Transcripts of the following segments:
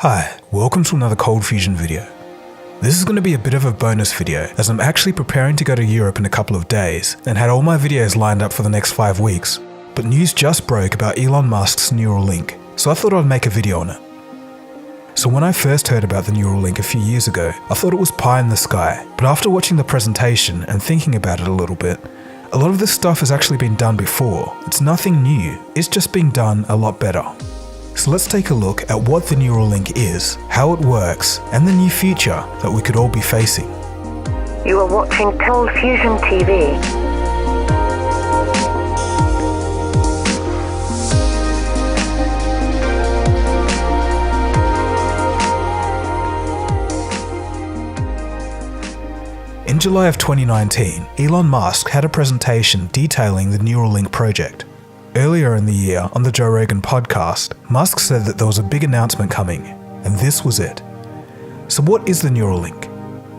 Hi, welcome to another Cold Fusion video. This is going to be a bit of a bonus video as I'm actually preparing to go to Europe in a couple of days and had all my videos lined up for the next 5 weeks, but news just broke about Elon Musk's Neuralink, so I thought I'd make a video on it. So when I first heard about the Neuralink a few years ago, I thought it was pie in the sky, but after watching the presentation and thinking about it a little bit, a lot of this stuff has actually been done before. It's nothing new, it's just being done a lot better. So let's take a look at what the Neuralink is, how it works, and the new future that we could all be facing. You are watching Cold Fusion TV. In July of 2019, Elon Musk had a presentation detailing the Neuralink project. Earlier in the year, on the Joe Rogan podcast, Musk said that there was a big announcement coming, and this was it. So what is the Neuralink?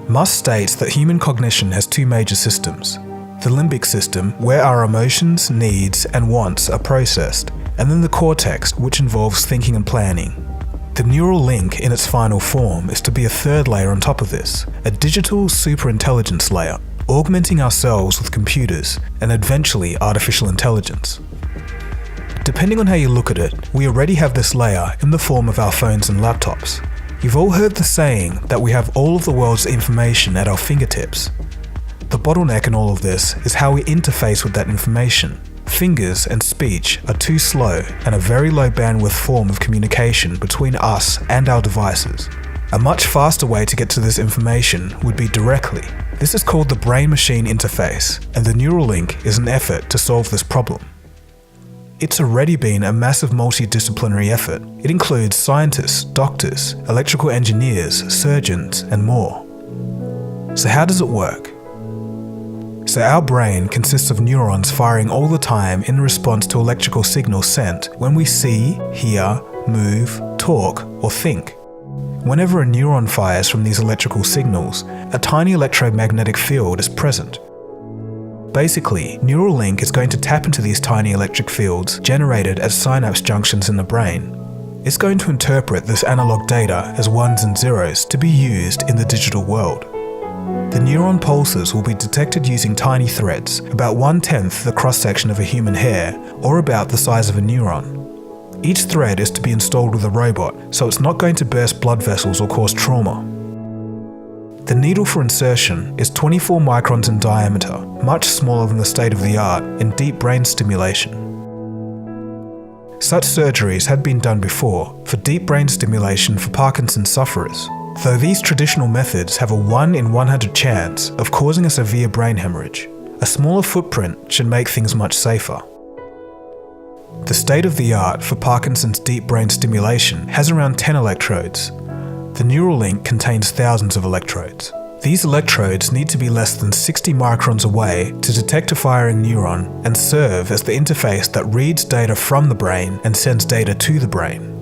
Musk states that human cognition has two major systems. The limbic system, where our emotions, needs, and wants are processed, and then the cortex, which involves thinking and planning. The Neuralink in its final form is to be a third layer on top of this, a digital superintelligence layer, augmenting ourselves with computers and eventually artificial intelligence. Depending on how you look at it, we already have this layer in the form of our phones and laptops. You've all heard the saying that we have all of the world's information at our fingertips. The bottleneck in all of this is how we interface with that information. Fingers and speech are too slow and a very low bandwidth form of communication between us and our devices. A much faster way to get to this information would be directly. This is called the brain-machine interface, and the Neuralink is an effort to solve this problem. It's already been a massive multidisciplinary effort. It includes scientists, doctors, electrical engineers, surgeons, and more. So how does it work? So our brain consists of neurons firing all the time in response to electrical signals sent when we see, hear, move, talk, or think. Whenever a neuron fires from these electrical signals, a tiny electromagnetic field is present. Basically, Neuralink is going to tap into these tiny electric fields generated at synapse junctions in the brain. It's going to interpret this analog data as ones and zeros to be used in the digital world. The neuron pulses will be detected using tiny threads, about 1/10 the cross-section of a human hair, or about the size of a neuron. Each thread is to be installed with a robot, so it's not going to burst blood vessels or cause trauma. The needle for insertion is 24 microns in diameter, much smaller than the state-of-the-art in deep brain stimulation. Such surgeries had been done before for deep brain stimulation for Parkinson's sufferers, though these traditional methods have a 1 in 100 chance of causing a severe brain hemorrhage. A smaller footprint should make things much safer. The state-of-the-art for Parkinson's deep brain stimulation has around 10 electrodes. The Neuralink contains thousands of electrodes. These electrodes need to be less than 60 microns away to detect a firing neuron and serve as the interface that reads data from the brain and sends data to the brain.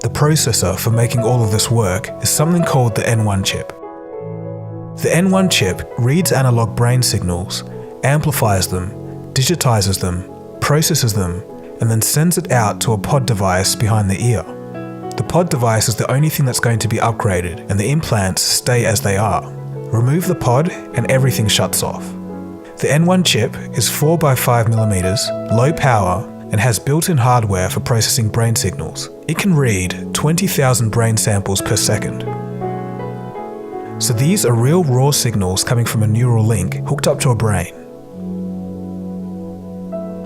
The processor for making all of this work is something called the N1 chip. The N1 chip reads analog brain signals, amplifies them, digitizes them, processes them, and then sends it out to a pod device behind the ear. The pod device is the only thing that's going to be upgraded, and the implants stay as they are. Remove the pod and everything shuts off. The N1 chip is 4 by 5 mm, low power, and has built-in hardware for processing brain signals. It can read 20,000 brain samples per second. So these are real raw signals coming from a neural link hooked up to a brain.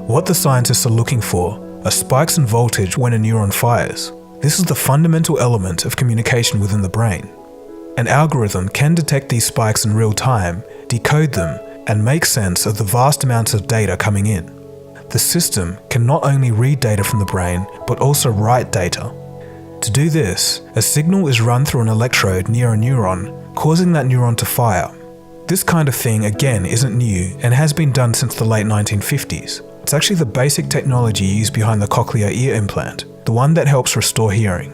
What the scientists are looking for are spikes in voltage when a neuron fires. This is the fundamental element of communication within the brain. An algorithm can detect these spikes in real time, decode them, and make sense of the vast amounts of data coming in. The system can not only read data from the brain, but also write data. To do this, a signal is run through an electrode near a neuron, causing that neuron to fire. This kind of thing again isn't new and has been done since the late 1950s. It's actually the basic technology used behind the cochlear ear implant, the one that helps restore hearing.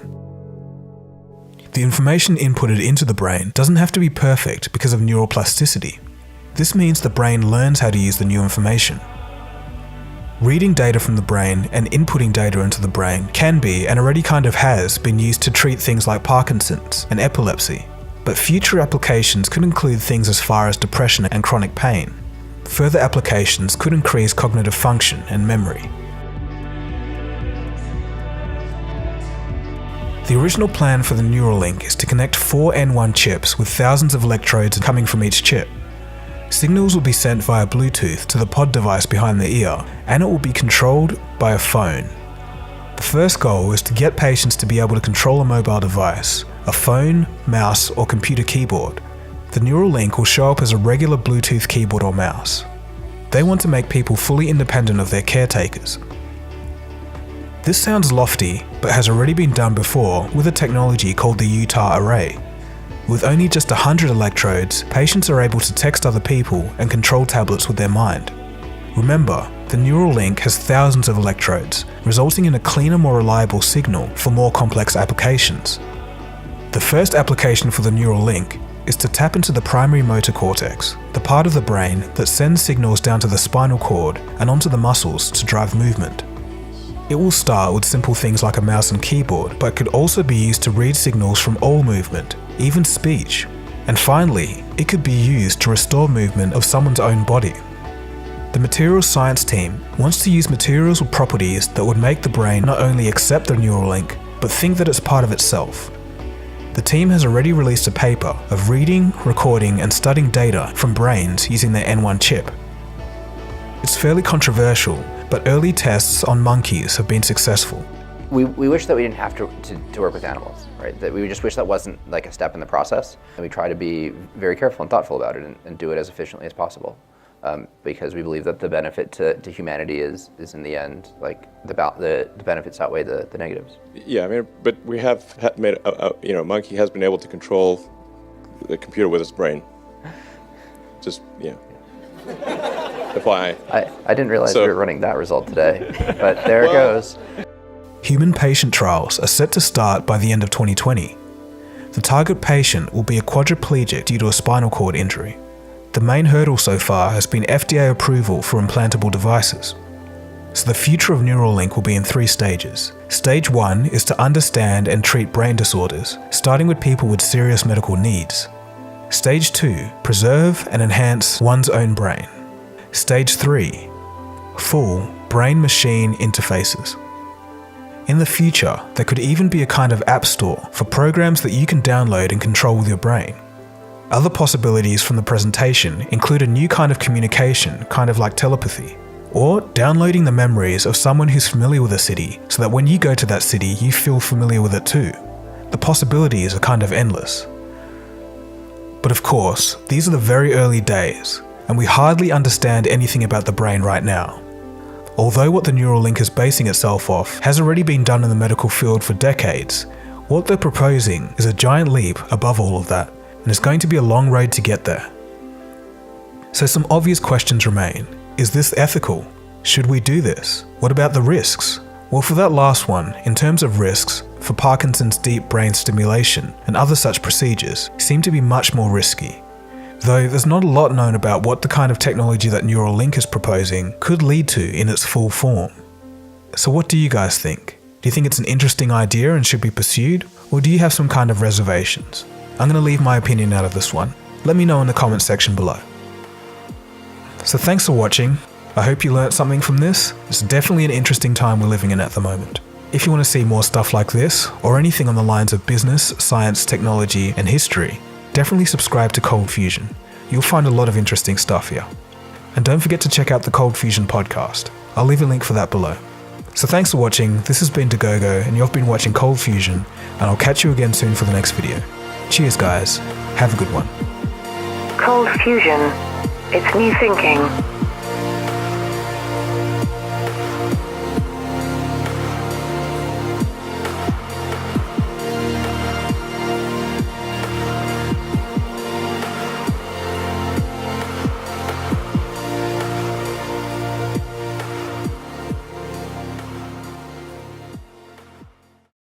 The information inputted into the brain doesn't have to be perfect because of neural plasticity. This means the brain learns how to use the new information. Reading data from the brain and inputting data into the brain can be, and already kind of has, been used to treat things like Parkinson's and epilepsy. But future applications could include things as far as depression and chronic pain. Further applications could increase cognitive function and memory. The original plan for the Neuralink is to connect 4 N1 chips with thousands of electrodes coming from each chip. Signals will be sent via Bluetooth to the pod device behind the ear, and it will be controlled by a phone. The first goal is to get patients to be able to control a mobile device, a phone, mouse, or computer keyboard. The Neuralink will show up as a regular Bluetooth keyboard or mouse. They want to make people fully independent of their caretakers. This sounds lofty, but has already been done before with a technology called the Utah Array. With only just 100 electrodes, patients are able to text other people and control tablets with their mind. Remember, the Neuralink has thousands of electrodes, resulting in a cleaner, more reliable signal for more complex applications. The first application for the Neuralink is to tap into the primary motor cortex, the part of the brain that sends signals down to the spinal cord and onto the muscles to drive movement. It will start with simple things like a mouse and keyboard, but could also be used to read signals from all movement, even speech. And finally, it could be used to restore movement of someone's own body. The materials science team wants to use materials with properties that would make the brain not only accept the Neuralink, but think that it's part of itself. The team has already released a paper of reading, recording, and studying data from brains using their N1 chip. It's fairly controversial, but early tests on monkeys have been successful. We wish that we didn't have to work with animals, right? That we just wish that wasn't like a step in the process. And we try to be very careful and thoughtful about it and do it as efficiently as possible. Because we believe that the benefit to humanity is in the end, like the benefits outweigh the negatives. Yeah, I mean, but we have made a monkey has been able to control the computer with its brain. Just, yeah. FYI. I didn't realize we were running that result today, but there it goes. Human patient trials are set to start by the end of 2020. The target patient will be a quadriplegic due to a spinal cord injury. The main hurdle so far has been FDA approval for implantable devices. So the future of Neuralink will be in 3 stages. Stage 1 is to understand and treat brain disorders, starting with people with serious medical needs. Stage 2, preserve and enhance one's own brain. Stage 3, full brain-machine interfaces. In the future, there could even be a kind of app store for programs that you can download and control with your brain. Other possibilities from the presentation include a new kind of communication, kind of like telepathy, or downloading the memories of someone who's familiar with a city so that when you go to that city, you feel familiar with it too. The possibilities are kind of endless. But of course, these are the very early days, and we hardly understand anything about the brain right now. Although what the Neuralink is basing itself off has already been done in the medical field for decades, what they're proposing is a giant leap above all of that, and it's going to be a long road to get there. So some obvious questions remain. Is this ethical? Should we do this? What about the risks? Well, for that last one, in terms of risks, for Parkinson's deep brain stimulation and other such procedures seem to be much more risky. Though there's not a lot known about what the kind of technology that Neuralink is proposing could lead to in its full form. So what do you guys think? Do you think it's an interesting idea and should be pursued? Or do you have some kind of reservations? I'm going to leave my opinion out of this one. Let me know in the comments section below. So thanks for watching. I hope you learnt something from this. It's definitely an interesting time we're living in at the moment. If you want to see more stuff like this, or anything on the lines of business, science, technology, and history, definitely subscribe to Cold Fusion. You'll find a lot of interesting stuff here. And don't forget to check out the Cold Fusion podcast. I'll leave a link for that below. So thanks for watching. This has been Dagogo, and you've been watching Cold Fusion, and I'll catch you again soon for the next video. Cheers guys. Have a good one. Cold Fusion. It's new thinking.